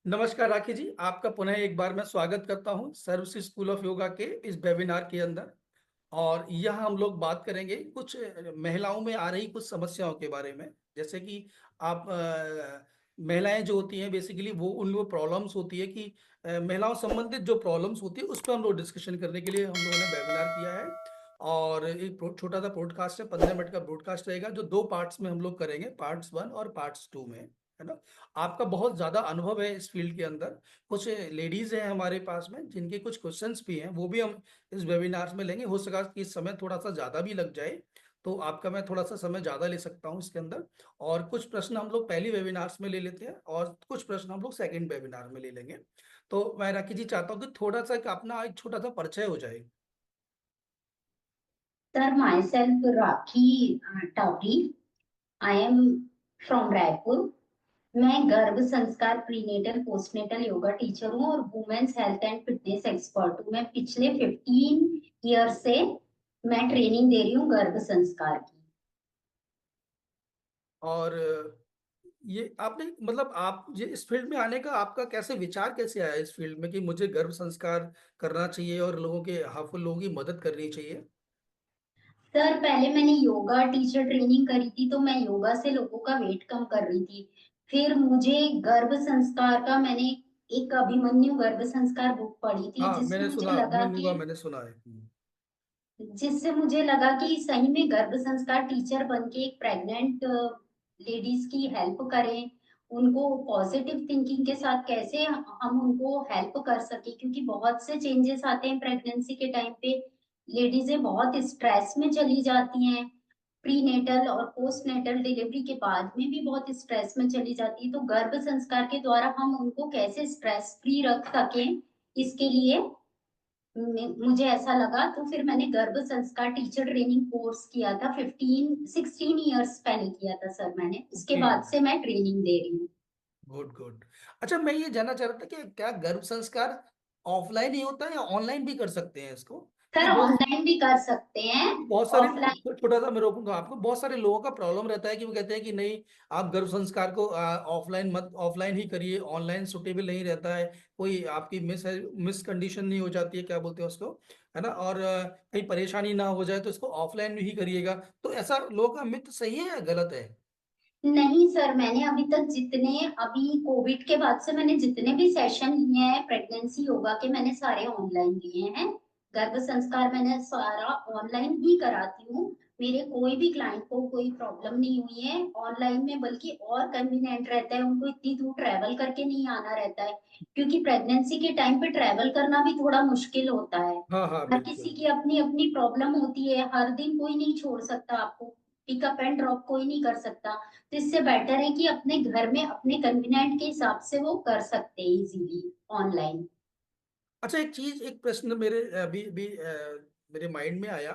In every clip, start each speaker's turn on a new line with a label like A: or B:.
A: नमस्कार राखी जी, आपका पुनः एक बार मैं स्वागत करता हूं सर्विस स्कूल ऑफ योगा के इस वेबिनार के अंदर। और यह हम लोग बात करेंगे कुछ महिलाओं में आ रही कुछ समस्याओं के बारे में। जैसे कि आप महिलाएं जो होती हैं बेसिकली वो उन लोग प्रॉब्लम्स होती है कि महिलाओं संबंधित जो प्रॉब्लम्स होती है उस पर हम लोग डिस्कशन करने के लिए हम लोगों ने वेबिनार किया है। और एक छोटा सा ब्रॉडकास्ट है, 15 मिनट का ब्रॉडकास्ट रहेगा जो दो पार्ट्स में हम लोग करेंगे, पार्ट्स 1 और पार्ट्स 2 में, है ना। आपका बहुत ज्यादा अनुभव है इस फील्ड के अंदर। कुछ लेडीज हैं हमारे पास में जिनके कुछ क्वेश्चंस भी हैं, वो भी हम इस वेबिनार में लेंगे। हो सका कि इस समय थोड़ा सा ज्यादा भी लग जाए, तो आपका मैं थोड़ा सा समय ज्यादा ले सकता हूँ इसके अंदर। और कुछ प्रश्न हम लोग पहली वेबिनार्स में ले लेते हैं और कुछ प्रश्न हम लोग सेकंड वेबिनार में ले लेंगे। तो मैं राखी जी चाहता हूँ कि थोड़ा सा अपना एक छोटा सा परिचय हो जाए।
B: Sir, myself Rakhi Tawri. I am from Raipur. मैं गर्भ संस्कार प्रीनेटल पोस्टनेटल योगा टीचर हूँ और women's health and fitness expert हूँ। मैं पिछले 15 ईयर से मैं ट्रेनिंग दे रही हूँ गर्भ संस्कार की।
A: और ये आपने मतलब आप ये इस फील्ड में आने का आपका कैसे विचार कैसे आया इस फील्ड में कि मुझे गर्भ संस्कार करना चाहिए और लोगों के हाफुल लोगों की मदद करनी चाहिए।
B: सर, पहले मैंने योगा टीचर ट्रेनिंग करी थी तो मैं योगा से लोगों का वेट कम कर रही थी। फिर मुझे गर्भ संस्कार का मैंने एक अभिमन्यु गर्भ संस्कार बुक पढ़ी थी
A: हाँ,
B: जिससे
A: मैंने
B: मुझे
A: सुना,
B: लगा
A: अभिमन्यु का
B: कि
A: मैंने सुना है।
B: सही में गर्भ संस्कार टीचर बन के एक प्रेग्नेंट लेडीज की हेल्प करें, उनको पॉजिटिव थिंकिंग के साथ कैसे हम उनको हेल्प कर सके, क्योंकि बहुत से चेंजेस आते हैं प्रेगनेंसी के टाइम पे। लेडीजें बहुत स्ट्रेस में चली जाती हैं, प्री नेटल और पोस्ट नेटल डिलीवरी के बाद में भी बहुत स्ट्रेस में चली जाती है। तो गर्भ संस्कार के द्वारा हम उनको कैसे स्ट्रेस फ्री रख सकें, इसके लिए मुझे ऐसा लगा, तो फिर मैंने गर्भ संस्कार टीचर ट्रेनिंग कोर्स किया था। 16 ईयर्स पहले किया था सर मैंने, उसके
A: ओके।
B: बाद से मैं ट्रेनिंग दे रही हूँ।
A: Good good. अच्छा, मैं ये जानना चाह रहा था कि क्या गर्भ संस्कार ऑफलाइन ही होता है या ऑनलाइन भी कर सकते हैं इसको? कि
B: सर,
A: बहुत
B: ऑनलाइन भी कर सकते हैं,
A: बहुत सारे
B: ऑफलाइन।
A: छोटा सा मैं रोकूंगा आपको, बहुत सारे लोगों का प्रॉब्लम रहता है कि वो कहते हैं कि नहीं, आप गर्भ संस्कार को ऑफलाइन मत, ऑफलाइन ही करिए, ऑनलाइन सुटेबल नहीं रहता है। कोई आपकी मिस कंडीशन नहीं हो जाती है, क्या बोलते हैं उसको, है ना। और कहीं परेशानी ना हो जाए तो इसको ऑफलाइन ही करिएगा। तो ऐसा लोगों का मिथ सही है या गलत है?
B: नहीं सर, मैंने अभी तक जितने अभी कोविड के बाद से मैंने जितने भी सेशन लिए हैं प्रेगनेंसी योगा के, मैंने सारे ऑनलाइन लिए हैं। गर्भ संस्कार मैंने सारा ऑनलाइन ही कराती हूँ। मेरे कोई भी क्लाइंट को कोई प्रॉब्लम नहीं हुई है ऑनलाइन में, बल्कि और कन्वीनियंट रहता है, उनको इतनी दूर ट्रैवल करके नहीं आना रहता है, क्योंकि प्रेगनेंसी के टाइम पे ट्रैवल करना भी थोड़ा मुश्किल होता है।
A: हाँ हाँ,
B: हर किसी
A: बिल्कुल।
B: की अपनी अपनी प्रॉब्लम होती है, हर दिन कोई नहीं छोड़ सकता आपको, पिकअप एंड ड्रॉप कोई नहीं कर सकता। तो इससे बेटर है कि अपने घर में अपने कन्वीनियंट के हिसाब से वो कर सकते हैं इजीली ऑनलाइन।
A: अच्छा, एक चीज, एक प्रश्न मेरे अभी अभी मेरे माइंड में आया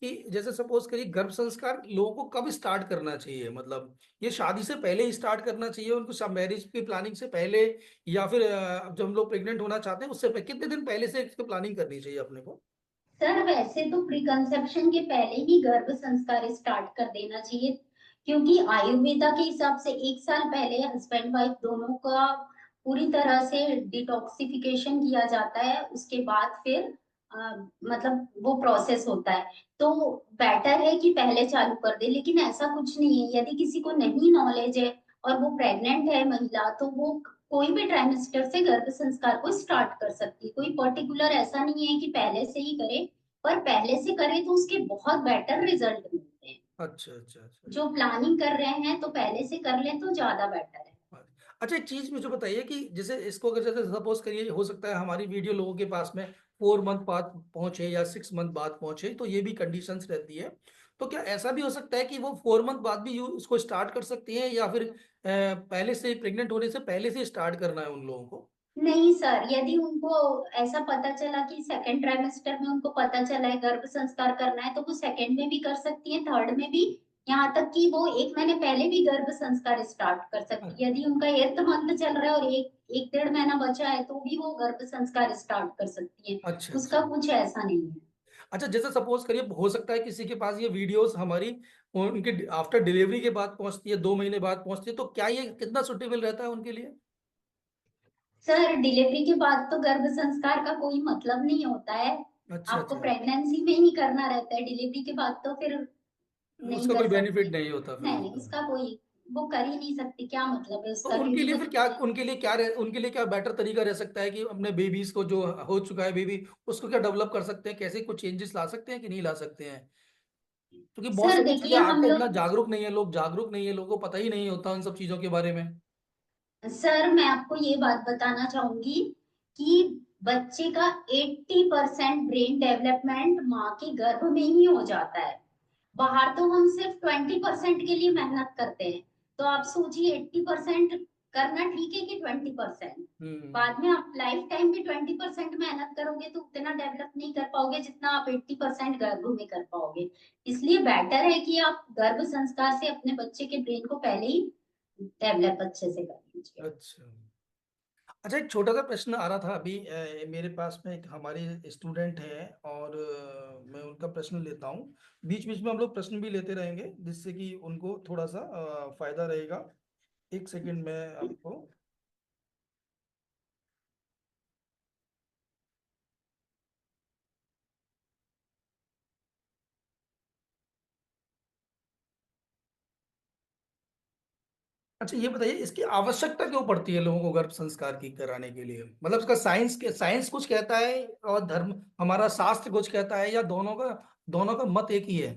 A: कि जैसे सपोज करिए गर्भ संस्कार लोगों को कब स्टार्ट करना चाहिए, मतलब ये शादी से पहले ही स्टार्ट करना चाहिए उनको, सब मैरिज की प्लानिंग से पहले, या फिर जब हम लोग प्रेग्नेंट होना चाहते हैं उससे कितने दिन पहले से इसकी प्लानिंग करनी चाहिए अपने को?
B: सर, वैसे तो प्री कंसेप्शन के पहले ही गर्भ संस्कार स्टार्ट कर देना चाहिए, क्योंकि आयुर्वेदा के हिसाब से 1 साल पहले हस्बैंड वाइफ दोनों का पूरी तरह से डिटॉक्सिफिकेशन किया जाता है, उसके बाद फिर मतलब वो प्रोसेस होता है। तो बेटर है कि पहले चालू कर दे, लेकिन ऐसा कुछ नहीं है, यदि किसी को नहीं नॉलेज है और वो प्रेग्नेंट है महिला, तो वो कोई भी ट्राइमेस्टर से गर्भ संस्कार को स्टार्ट कर सकती है। कोई पर्टिकुलर ऐसा नहीं है कि पहले से ही करे, पर पहले से करे तो उसके बहुत बेटर रिजल्ट मिलते हैं।
A: अच्छा अच्छा अच्छा।
B: जो प्लानिंग कर रहे हैं तो पहले से कर लें तो ज्यादा बेटर है।
A: अच्छा, एक चीज मुझे बताइए कि जैसे इसको अगर जैसे सपोज करिए, हो सकता है हमारी वीडियो लोगों के पास में 4 मंथ बाद पहुंचे या 6 मंथ बाद पहुंचे, तो ये भी कंडीशंस रहती है। तो क्या ऐसा भी हो सकता है कि वो 4 मंथ बाद भी उसको स्टार्ट कर सकती हैं, या फिर पहले से प्रेग्नेंट होने से पहले से स्टार्ट करना है उन लोगों को?
B: नहीं सर, यदि उनको ऐसा पता चला कि सेकेंड ट्राइमेस्टर में उनको पता चला है गर्भ संस्कार करना है, तो वो सेकेंड में भी कर सकती है, थर्ड में भी, यहाँ तक कि वो 1 महीने पहले भी गर्भ संस्कार स्टार्ट कर सकती है। यदि उनका 8th मंथ चल रहा है और एक एक 1.5 महीना बचा है, तो भी वो गर्भ संस्कार स्टार्ट कर सकती है।
A: अच्छा
B: उसका
A: अच्छा।
B: कुछ ऐसा नहीं है।
A: अच्छा, जैसे सपोज करिए हो सकता है किसी के पास ये वीडियोस हमारी उनके आफ्टर डिलीवरी के बाद पहुंचती है, 2 महीने बाद पहुंचती है, तो क्या ये कितना सुटेबल रहता है उनके लिए?
B: सर डिलीवरी के बाद तो गर्भ संस्कार का कोई मतलब नहीं होता है।
A: अच्छा
B: आपको
A: अच्छा।
B: प्रेगनेंसी में ही करना रहता है, डिलीवरी के बाद तो फिर नहीं
A: उसका
B: कर
A: कोई बेनिफिट
B: सकते।
A: नहीं होता फिर
B: नहीं,
A: उसका।
B: उसका कोई, वो कर ही नहीं सकती, क्या मतलब है
A: तो
B: उसका,
A: उनके
B: क्योंकि
A: लिए
B: वो
A: फिर क्या, उनके लिए क्या बेटर तरीका रह सकता है कि अपने बेबीज को, जो हो चुका है बेबी, उसको क्या डेवलप कर सकते हैं, कैसे कुछ चेंजेस ला सकते हैं कि नहीं ला सकते हैं? क्योंकि बहुत
B: सर
A: सारी चीजें
B: देखिए हम
A: आपको उतना
B: लोग,
A: जागरूक नहीं है, लोग जागरूक नहीं है, लोगों को पता ही नहीं होता उन सब चीजों के बारे में।
B: सर मैं आपको ये बात बताना चाहूंगी कि बच्चे का 80% ब्रेन डेवलपमेंट माँ के गर्भ में ही हो जाता है। बाहर तो हम सिर्फ 20% के लिए मेहनत करते हैं। तो आप सोचिए 80% करना ठीक है कि 20%।
A: हम्म।
B: बाद में आप लाइफ टाइम भी 20% मेहनत करोगे तो उतना डेवलप नहीं कर पाओगे जितना आप 80% गर्भ में कर पाओगे। इसलिए बेटर है कि आप गर्भ संस्कार से अपने बच्चे के ब्रेन को पहले ही डेवलप अच्छे से कर लीजिए।
A: अच्छा। अच्छा, एक छोटा सा प्रश्न आ रहा था अभी मेरे पास में, एक हमारे स्टूडेंट है, और मैं उनका प्रश्न लेता हूँ। बीच बीच में हम लोग प्रश्न भी लेते रहेंगे, जिससे कि उनको थोड़ा सा फायदा रहेगा। एक सेकंड में आपको। अच्छा, ये बताइए, इसकी आवश्यकता क्यों पड़ती है लोगों को गर्भ संस्कार की कराने के लिए? मतलब इसका साइंस कुछ कहता है और धर्म, हमारा शास्त्र कुछ कहता है, या दोनों का मत एक ही है?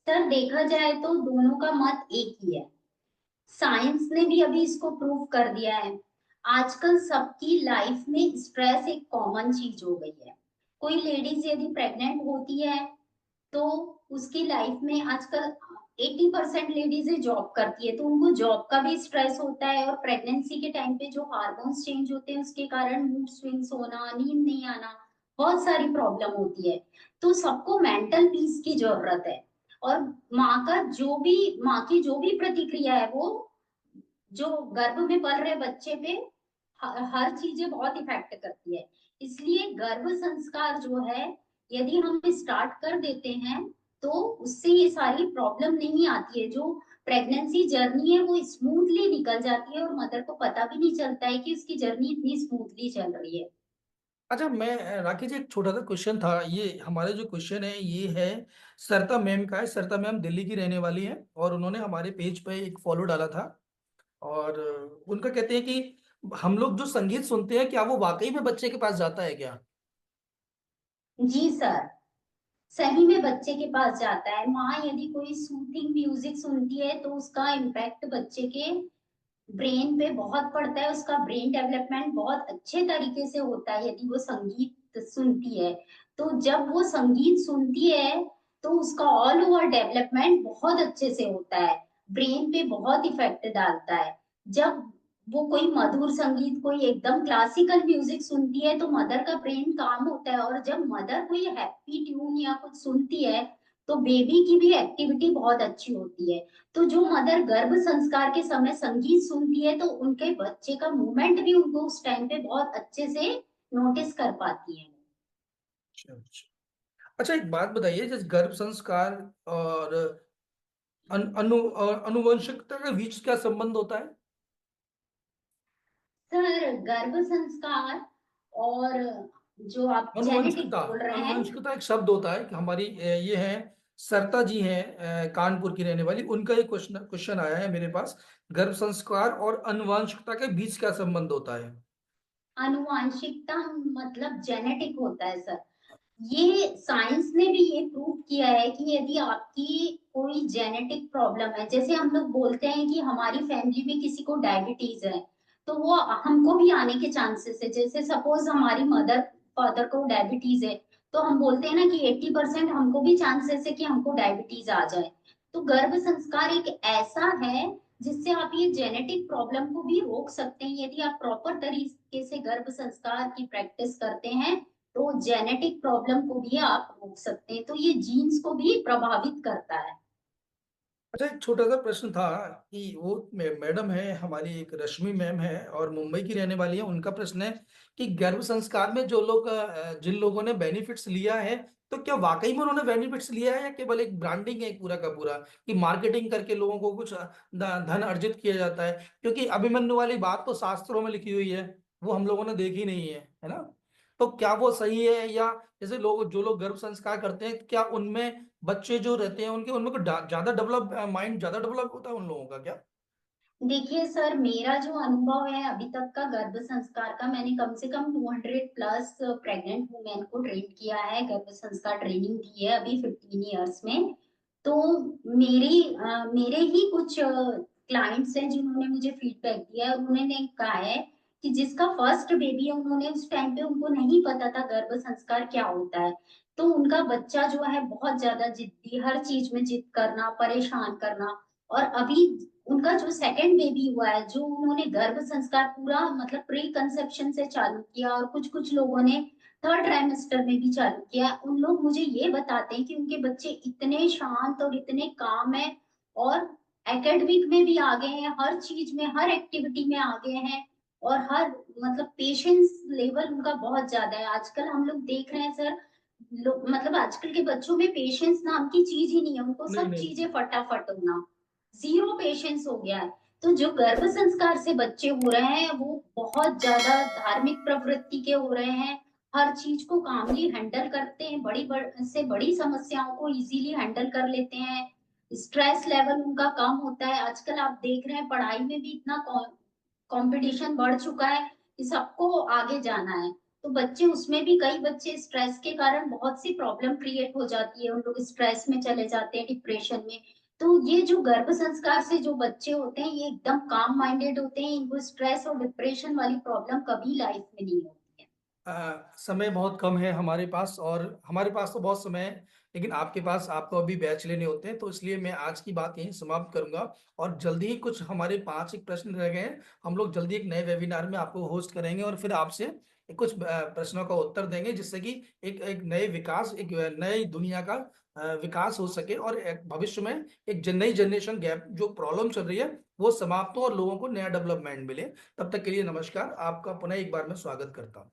B: सर देखा जाए तो दोनों का मत एक ही है। साइंस ने भी अभी इसको प्रूव कर दिया है। आजकल सबकी लाइफ में स्ट्रेस एक कॉमन चीज हो गई है। कोई लेडीज यदि प्रेग्नेंट होती है तो उसकी लाइफ में आजकल 80% लेडीज जॉब करती है, तो उनको जॉब का भी स्ट्रेस होता है, और प्रेगनेंसी के टाइम पे जो हार्मोन्स चेंज होते हैं उसके कारण मूड स्विंग्स होना, नींद नहीं आना, बहुत सारी प्रॉब्लम होती है। तो सबको मेंटल पीस की जरूरत है। और माँ की जो भी प्रतिक्रिया है वो जो गर्भ में पल रहे बच्चे पे हर चीजें बहुत इफेक्ट करती है। इसलिए गर्भ संस्कार जो है यदि हम स्टार्ट कर देते हैं तो उससे ये सारी प्रॉब्लम नहीं आती है। जो प्रेगनेंसी जर्नी है वो स्मूथली निकल जाती है और मदर को पता भी नहीं चलता है कि उसकी जर्नी इतनी स्मूथली चल रही है।
A: अच्छा, मैं राकेश जी, एक छोटा सा क्वेश्चन था। ये हमारे जो क्वेश्चन है ये है सरता मैम का है। सरता मैम दिल्ली की रहने वाली है, और उन्होंने हमारे पेज पे एक फॉलो डाला था। और उनका कहते हैं कि हम लोग जो संगीत सुनते हैं, क्या वो वाकई में बच्चे के पास जाता है क्या?
B: जी सर, सही में बच्चे के पास जाता है। माँ यदि कोई सूथिंग म्यूजिक सुनती है तो उसका इम्पैक्ट बच्चे के ब्रेन पे बहुत पड़ता है, उसका ब्रेन डेवलपमेंट बहुत अच्छे तरीके से होता है यदि वो संगीत सुनती है। तो जब वो संगीत सुनती है तो उसका ऑल ओवर डेवलपमेंट बहुत अच्छे से होता है, ब्रेन पे बहुत इफेक्ट डालता है। जब वो कोई मधुर संगीत, कोई एकदम क्लासिकल म्यूजिक सुनती है तो मदर का ब्रेन काम होता है, और जब मदर कोई हैप्पी ट्यून या कुछ सुनती है तो बेबी की भी एक्टिविटी बहुत अच्छी होती है। तो जो मदर गर्भ संस्कार के समय संगीत सुनती है तो उनके बच्चे का मूवमेंट भी उनको उस टाइम पे बहुत अच्छे से नोटिस कर पाती है।
A: अच्छा अच्छा। अच्छा, एक बात बताइए, जैसे गर्भ संस्कार और अनुवंशिकता के बीच क्या संबंध होता है?
B: सर गर्भ संस्कार और जो आप जेनेटिक
A: अनुवंशिकता।
B: बोल रहे हैं।
A: अनुवंशिकता एक शब्द होता है कि हमारी ये है, सरता जी हैं, कानपुर की रहने वाली, उनका एक क्वेश्चन क्वेश्चन आया है मेरे पास। गर्भ संस्कार और अनुवंशिकता के बीच क्या संबंध होता है?
B: आनुवांशिकता मतलब जेनेटिक होता है सर। ये साइंस ने भी ये प्रूव किया है कि यदि आपकी कोई जेनेटिक प्रॉब्लम है, जैसे हम लोग बोलते हैं कि हमारी फैमिली में किसी को डायबिटीज है तो वो हमको भी आने के चांसेस है। जैसे सपोज हमारी मदर फादर को डायबिटीज है तो हम बोलते हैं ना कि 80% हमको भी चांसेस है कि हमको डायबिटीज आ जाए। तो गर्भ संस्कार एक ऐसा है जिससे आप ये जेनेटिक प्रॉब्लम को भी रोक सकते हैं। यदि आप प्रॉपर तरीके से गर्भ संस्कार की प्रैक्टिस करते हैं तो जेनेटिक प्रॉब्लम को भी आप रोक सकते हैं। तो ये जीन्स को भी प्रभावित करता है।
A: अच्छा, एक छोटा सा प्रश्न था कि वो मैडम है हमारी, एक रश्मि मैम है और मुंबई की रहने वाली है। उनका प्रश्न है कि गर्भ संस्कार में जो लोग जिन लोगों ने बेनिफिट्स लिया है, तो क्या वाकई में उन्होंने बेनिफिट्स लिया है या केवल एक ब्रांडिंग है पूरा का पूरा, कि मार्केटिंग करके लोगों को कुछ धन अर्जित किया जाता है? क्योंकि अभिमन्यु वाली बात तो शास्त्रों में लिखी हुई है, वो हम लोगों ने देखी नहीं है ना? तो क्या वो सही है, या जैसे लोग जो लोग गर्भ संस्कार करते हैं, क्या उनमें बच्चे जो रहते हैं उनके उनमें कुछ ज्यादा डेवलप माइंड ज्यादा डेवलप होता है उन लोगों का क्या?
B: देखिए सर, मेरा जो अनुभव है अभी तक का गर्भ संस्कार का, मैंने कम से कम 200 प्लस प्रेग्नेंट वुमेन को ट्रेन किया है, गर्भ संस्कार ट्रेनिंग की है अभी 15 इयर्स में। तो मेरे ही कुछ क्लाइंट्स हैं जिन्होंने मुझे फीडबैक दिया है, और उन्होंने कहा है कि जिसका फर्स्ट बेबी है, उन्होंने उस टाइम पे उनको नहीं पता था गर्भ संस्कार क्या होता है। तो उनका बच्चा जो है बहुत ज्यादा जिद्दी, हर चीज में जिद करना, परेशान करना। और अभी उनका जो सेकंड बेबी हुआ है, जो उन्होंने गर्भ संस्कार पूरा मतलब प्री कंसेप्शन से चालू किया, और कुछ कुछ लोगों ने थर्ड ट्राइमेस्टर में भी चालू किया, उन लोग मुझे ये बताते हैं कि उनके बच्चे इतने शांत और इतने काम है, और एकेडमिक में भी आगे हैं, हर चीज में, हर एक्टिविटी में आगे हैं। और हर मतलब पेशेंस लेवल उनका बहुत ज्यादा है। आजकल हम लोग देख रहे हैं सर, मतलब आजकल के बच्चों में पेशेंस नाम की चीज ही नहीं है, उनको
A: नहीं
B: सब
A: नहीं।
B: चीजें फटाफट होना, जीरो पेशेंस हो गया है। तो जो गर्भ संस्कार से बच्चे हो रहे हैं वो बहुत ज्यादा धार्मिक प्रवृत्ति के हो रहे हैं, हर चीज को कामली हैंडल करते हैं, से बड़ी समस्याओं को इजीली हैंडल कर लेते हैं। स्ट्रेस लेवल उनका कम होता है। आजकल आप देख रहे हैं पढ़ाई में भी इतना कंपटीशन बढ़ चुका है कि सबको आगे जाना है। तो बच्चे उसमें भी, कई बच्चे स्ट्रेस के कारण बहुत सी प्रॉब्लम क्रिएट हो जाती है, उन लोग स्ट्रेस में चले जाते हैं, डिप्रेशन में। तो ये जो गर्भ संस्कार से जो बच्चे होते हैं, ये एकदम काम माइंडेड होते हैं, इनको स्ट्रेस और डिप्रेशन वाली प्रॉब्लम कभी लाइफ में नहीं होती है।
A: समय बहुत कम है हमारे पास, और हमारे पास तो बहुत समय है, लेकिन आपके पास, आपको अभी बैच लेने होते हैं, तो इसलिए मैं आज की बात यहीं समाप्त करूंगा। और जल्दी ही, कुछ हमारे 5 एक प्रश्न रह गए हैं, हम लोग जल्दी एक नए वेबिनार में आपको होस्ट करेंगे और फिर आपसे कुछ प्रश्नों का उत्तर देंगे, जिससे कि एक एक नए विकास, एक नई दुनिया का विकास हो सके, और एक भविष्य में एक नई जनरेशन गैप जो प्रॉब्लम चल रही है वो समाप्त हो और लोगों को नया डेवलपमेंट मिले। तब तक के लिए नमस्कार, आपका पुनः एक बार मैं स्वागत करता हूँ।